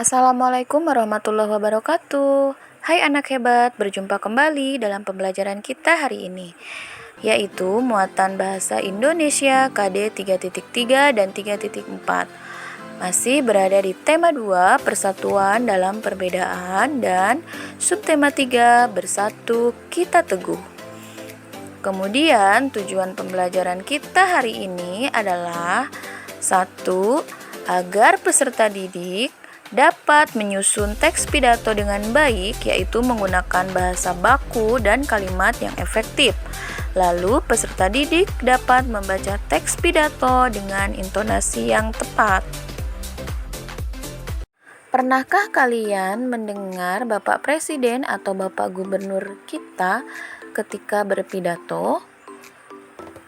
Assalamualaikum warahmatullahi wabarakatuh. Hai anak hebat, berjumpa kembali dalam pembelajaran kita hari ini, yaitu muatan bahasa Indonesia KD 3.3 dan 3.4. Masih berada di tema 2, persatuan dalam perbedaan, dan subtema 3, bersatu kita teguh. Kemudian tujuan pembelajaran kita hari ini adalah 1. Agar peserta didik dapat menyusun teks pidato dengan baik, yaitu menggunakan bahasa baku dan kalimat yang efektif. Lalu peserta didik dapat membaca teks pidato dengan intonasi yang tepat. Pernahkah kalian mendengar Bapak Presiden atau Bapak Gubernur kita ketika berpidato?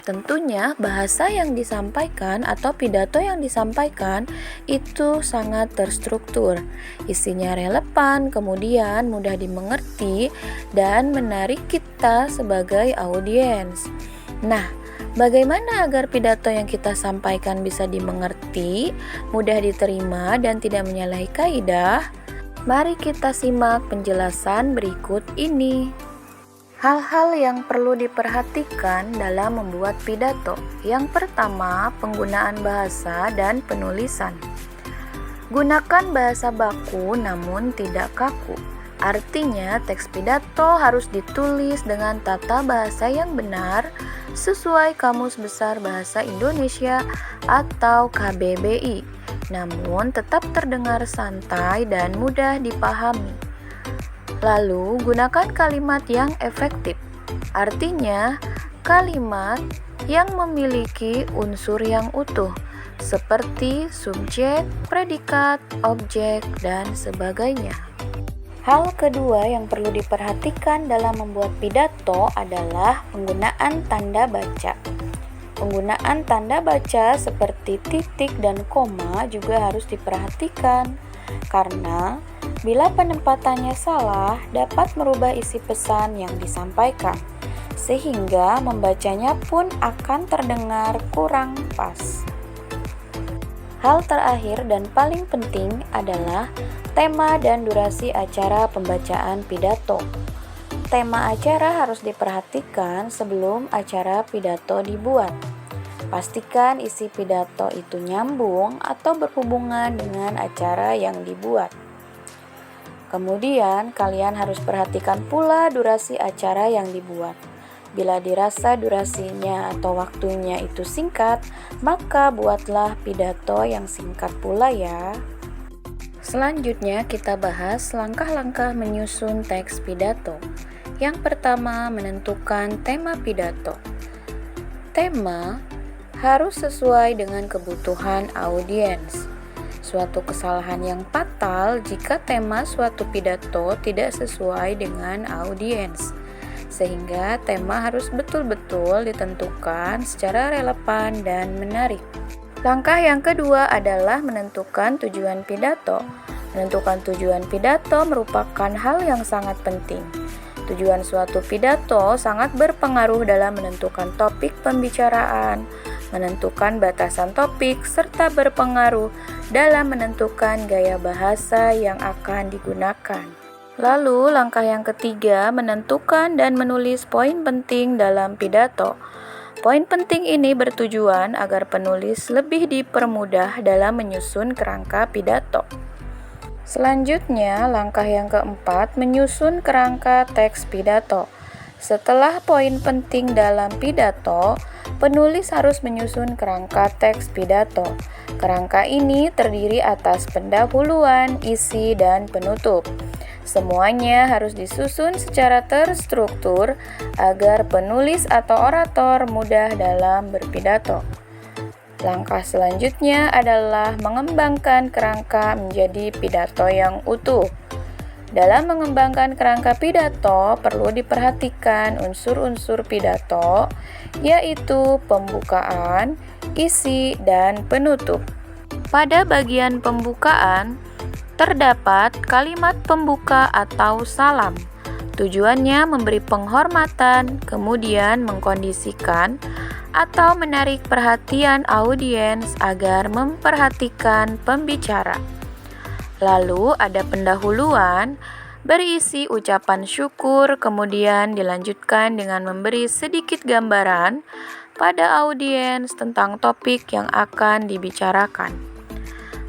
Tentunya bahasa yang disampaikan atau pidato yang disampaikan itu sangat terstruktur, isinya relevan, kemudian mudah dimengerti dan menarik kita sebagai audiens. Nah, bagaimana agar pidato yang kita sampaikan bisa dimengerti, mudah diterima dan tidak menyalahi kaidah? Mari kita simak penjelasan berikut ini. Hal-hal yang perlu diperhatikan dalam membuat pidato. Yang pertama, penggunaan bahasa dan penulisan. Gunakan bahasa baku namun tidak kaku. Artinya, teks pidato harus ditulis dengan tata bahasa yang benar sesuai Kamus Besar Bahasa Indonesia atau KBBI, namun tetap terdengar santai dan mudah dipahami. Lalu, gunakan kalimat yang efektif. Artinya, kalimat yang memiliki unsur yang utuh, seperti subjek, predikat, objek, dan sebagainya. Hal kedua yang perlu diperhatikan dalam membuat pidato adalah penggunaan tanda baca. Penggunaan tanda baca seperti titik dan koma juga harus diperhatikan, karena bila penempatannya salah, dapat merubah isi pesan yang disampaikan, sehingga membacanya pun akan terdengar kurang pas. Hal terakhir dan paling penting adalah tema dan durasi acara pembacaan pidato. Tema acara harus diperhatikan sebelum acara pidato dibuat. Pastikan isi pidato itu nyambung atau berhubungan dengan acara yang dibuat. Kemudian, kalian harus perhatikan pula durasi acara yang dibuat. Bila dirasa durasinya atau waktunya itu singkat, maka buatlah pidato yang singkat pula ya. Selanjutnya, kita bahas langkah-langkah menyusun teks pidato. Yang pertama, menentukan tema pidato. Tema harus sesuai dengan kebutuhan audiens. Suatu kesalahan yang fatal jika tema suatu pidato tidak sesuai dengan audiens, sehingga tema harus betul-betul ditentukan secara relevan dan menarik. Langkah yang kedua adalah menentukan tujuan pidato. Menentukan tujuan pidato merupakan hal yang sangat penting. Tujuan suatu pidato sangat berpengaruh dalam menentukan topik pembicaraan, menentukan batasan topik, serta berpengaruh dalam menentukan gaya bahasa yang akan digunakan. Lalu, langkah yang ketiga, menentukan dan menulis poin penting dalam pidato. Poin penting ini bertujuan agar penulis lebih dipermudah dalam menyusun kerangka pidato. Selanjutnya, langkah yang keempat, menyusun kerangka teks pidato. Setelah poin penting dalam pidato, penulis harus menyusun kerangka teks pidato. Kerangka ini terdiri atas pendahuluan, isi, dan penutup. Semuanya harus disusun secara terstruktur agar penulis atau orator mudah dalam berpidato. Langkah selanjutnya adalah mengembangkan kerangka menjadi pidato yang utuh. Dalam mengembangkan kerangka pidato, perlu diperhatikan unsur-unsur pidato, yaitu pembukaan, isi, dan penutup. Pada bagian pembukaan, terdapat kalimat pembuka atau salam. Tujuannya memberi penghormatan, kemudian mengkondisikan atau menarik perhatian audiens agar memperhatikan pembicara. Lalu ada pendahuluan berisi ucapan syukur, kemudian dilanjutkan dengan memberi sedikit gambaran pada audiens tentang topik yang akan dibicarakan.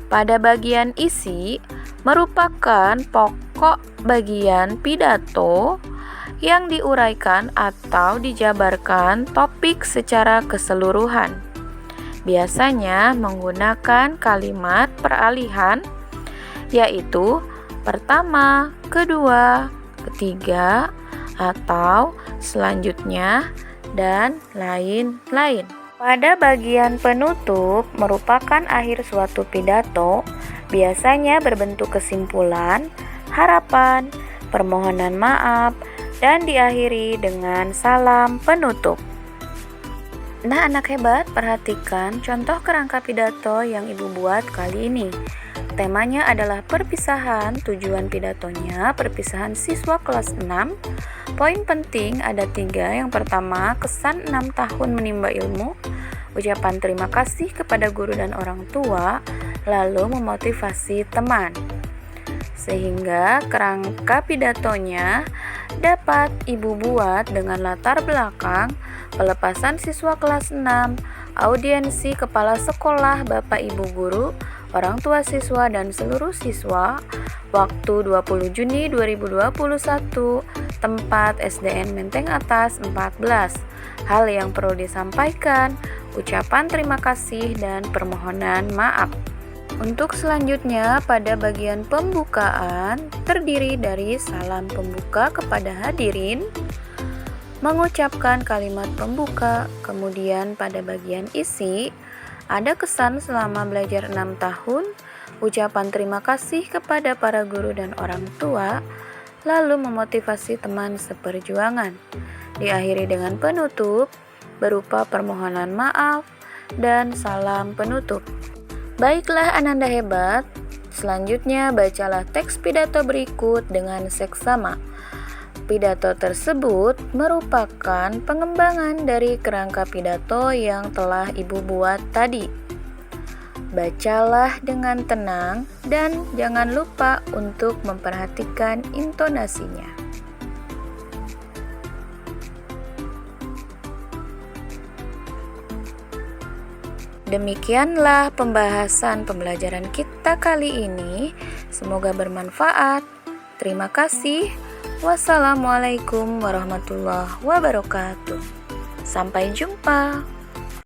Pada bagian isi merupakan pokok bagian pidato yang diuraikan atau dijabarkan topik secara keseluruhan. Biasanya menggunakan kalimat peralihan, yaitu pertama, kedua, ketiga, atau selanjutnya, dan lain-lain. Pada bagian penutup merupakan akhir suatu pidato, biasanya berbentuk kesimpulan, harapan, permohonan maaf, dan diakhiri dengan salam penutup. Nah, anak hebat, perhatikan contoh kerangka pidato yang Ibu buat kali ini. Temanya adalah perpisahan, tujuan pidatonya perpisahan siswa kelas 6. Poin penting ada 3. Yang pertama, kesan 6 tahun menimba ilmu, ucapan terima kasih kepada guru dan orang tua, lalu memotivasi teman. Sehingga kerangka pidatonya dapat Ibu buat dengan latar belakang pelepasan siswa kelas 6, audiensi kepala sekolah, Bapak Ibu guru, orang tua siswa dan seluruh siswa, waktu 20 Juni 2021, tempat SDN Menteng Atas 14. Hal yang perlu disampaikan, ucapan terima kasih dan permohonan maaf. Untuk selanjutnya pada bagian pembukaan terdiri dari salam pembuka kepada hadirin, mengucapkan kalimat pembuka, kemudian pada bagian isi ada kesan selama belajar 6 tahun, ucapan terima kasih kepada para guru dan orang tua, lalu memotivasi teman seperjuangan. Diakhiri dengan penutup berupa permohonan maaf dan salam penutup. Baiklah Ananda hebat, selanjutnya bacalah teks pidato berikut dengan seksama. Pidato tersebut merupakan pengembangan dari kerangka pidato yang telah Ibu buat tadi. Bacalah dengan tenang dan jangan lupa untuk memperhatikan intonasinya. Demikianlah pembahasan pembelajaran kita kali ini. Semoga bermanfaat. Terima kasih. Wassalamualaikum warahmatullahi wabarakatuh. Sampai jumpa.